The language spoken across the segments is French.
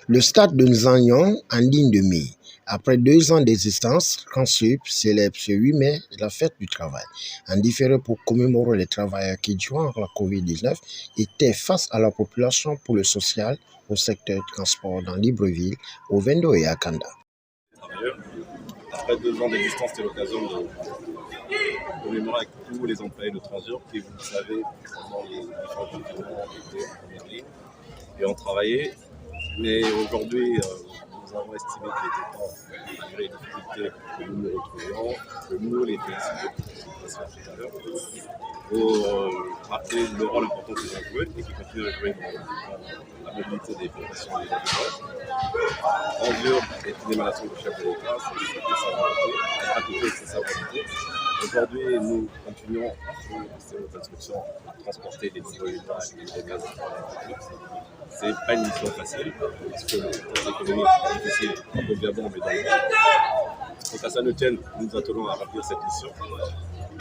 Le stade de Nzagnon en ligne de mire. Après 2 ans d'existence, Transsup célèbre ce 8 mai la fête du travail. En différé pour commémorer les travailleurs qui, durant la Covid-19, étaient face à la population pour le social au secteur du transport dans Libreville, au Vendo et à Kanda. Après 2 ans d'existence, c'était l'occasion de commémorer avec tous les employés de Transur qui, vous le savez, pendant les différents confinements, étaient en première ligne et ont travaillé. Mais aujourd'hui, nous avons estimé qu'il était temps, malgré les difficultés que nous nous retrouvions, que nous les félicitons tout à l'heure, pour rappeler le rôle important qu'ils ont joué et qui continuent à jouer dans la mobilité des populations et des villages. Transur est une émanation du chef de l'État, c'est sa volonté. Aujourd'hui, nous continuons sur nos instructions à transporter des hydrogènes et des gaz. Ce n'est pas une mission facile, parce que le contexte économique est difficile, un peu viabon, mais dans le monde. Donc à ça nous tienne, nous nous attelons à remplir cette mission.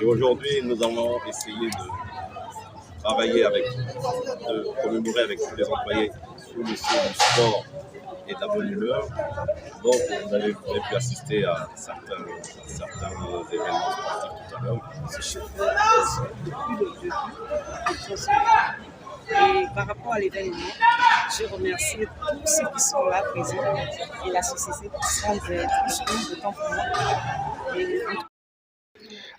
Et aujourd'hui, nous avons essayé de travailler de commémorer avec tous les employés sous le signe du sport et de la bonne humeur. Donc vous avez pu assister à certains événements sportifs tout à l'heure. Et par rapport à l'événement, je remercie tous ceux qui sont là présents et la société qui sont de temps pour moi.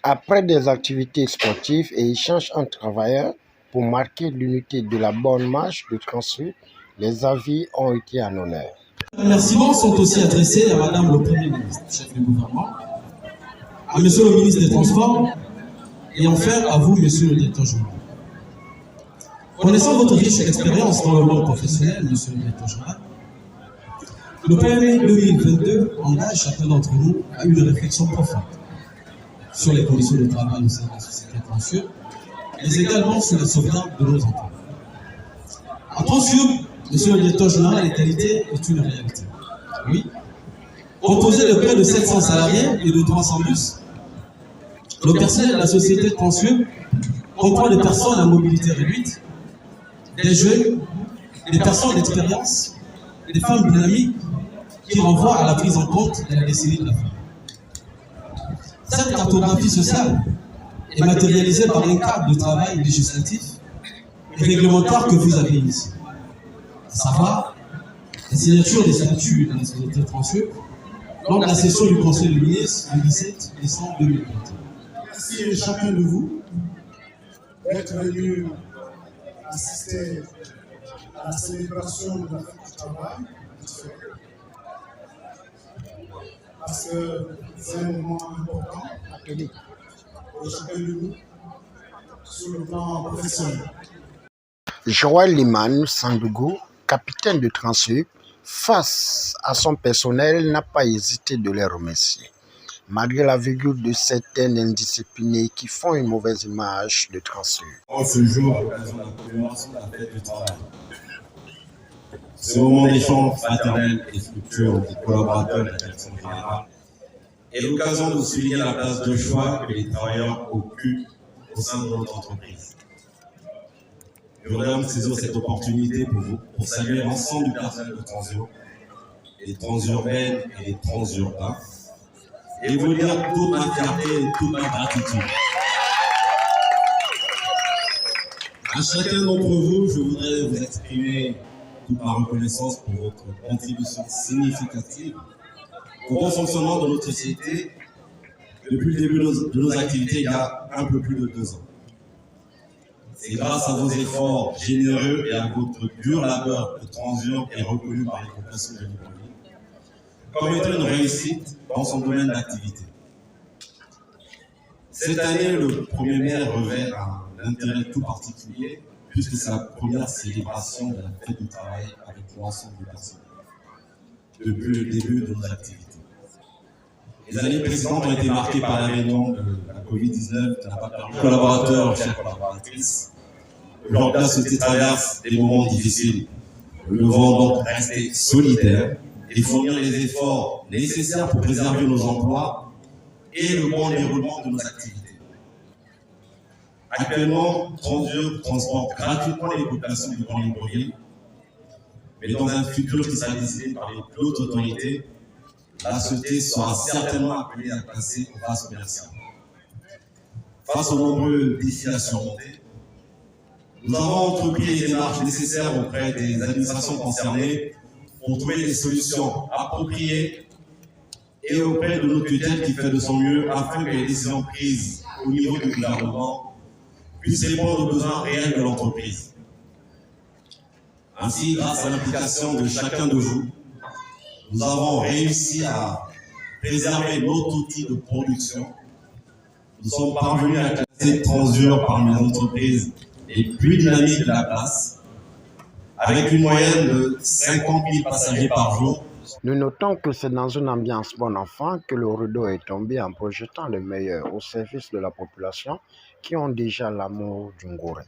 Après des activités sportives et échanges entre travailleurs pour marquer l'unité de la bonne marche de Transsup, les avis ont été en honneur. Les remerciements sont aussi adressés à Madame le Premier ministre, chef du gouvernement, à Monsieur le ministre des Transports et enfin à vous, Monsieur le directeur général. Connaissant votre riche expérience dans le monde professionnel, Monsieur le directeur général, le 1er mai 2022 engage chacun d'entre nous à une réflexion profonde sur les conditions de travail au sein de la société Transsup, mais également sur la sauvegarde de nos emplois. À Transsup, Monsieur le directeur général, l'égalité est une réalité. Oui. Composé de près de 700 salariés et de 300 bus, le personnel de la société Transsup comprend des personnes à mobilité réduite, des jeunes, des personnes d'expérience, des femmes dynamiques qui renvoient à la prise en compte de la décennie de la femme. Cette cartographie sociale est matérialisée par un cadre de travail législatif et réglementaire que vous avez initié. À savoir, la signature des statuts de la société Transsup lors de la session du Conseil des ministres du 17 décembre 2021. Merci à chacun de vous d'être venu assister à la célébration de la fête du travail, parce que c'est un moment important pour chacun de nous sur le plan professionnel. Joël Liman Sandougou, capitaine de Transsup, face à son personnel, n'a pas hésité de les remercier. Malgré la virgule de certains indisciplinés qui font une mauvaise image de Transsup. Ce jour, à l'occasion de la commémoration de la fête du travail, ce moment d'échange fraternel et fructueux des collaborateurs de la direction générale est l'occasion de souligner la place de choix que les travailleurs occupent au sein de notre entreprise. Je voudrais donc saisir cette opportunité pour saluer l'ensemble du personnel de Transur, les transurbaines et les transurbains, et vous dire toute ma fierté et toute ma gratitude. À chacun d'entre vous, je voudrais vous exprimer toute ma reconnaissance pour votre contribution significative au bon fonctionnement de notre société depuis le début de nos activités il y a un peu plus de 2 ans. C'est grâce à vos efforts généreux et à votre dur labeur que Transur est reconnu par les populations de Libreville comme étant une réussite dans son domaine d'activité. Cette année, le 1er mai revêt un intérêt tout particulier puisque c'est la première célébration de la fête du travail avec l'ensemble des personnes depuis le début de nos activités. Les années précédentes ont été marquées par l'avènement de la Covid-19 qui n'a pas permis aux collaborateurs, chers collaboratrices, aujourd'hui la société traverse des moments difficiles. Nous devons donc rester solidaires et fournir les efforts nécessaires pour préserver nos emplois et le bon déroulement de nos activités. Actuellement, Transur transporte gratuitement les populations du Grand Libreville, mais dans un futur qui sera décidé par les plus hautes autorités, la société sera certainement appelée à passer aux phases commerciales. Face aux nombreux défis à surmonter, nous avons entrepris les démarches nécessaires auprès des administrations concernées pour trouver des solutions appropriées et auprès de notre tutelle qui fait de son mieux afin que les décisions prises au niveau du gouvernement puissent répondre aux besoins réels de l'entreprise. Ainsi, grâce à l'implication de chacun de vous, nous avons réussi à préserver notre outil de production. Nous sommes parvenus à classer Transur parmi les entreprises les plus dynamiques de la place, avec une moyenne de 50 000 passagers par jour. Nous notons que c'est dans une ambiance bon enfant que le rideau est tombé en projetant le meilleur au service de la population qui ont déjà l'amour du Ngoré.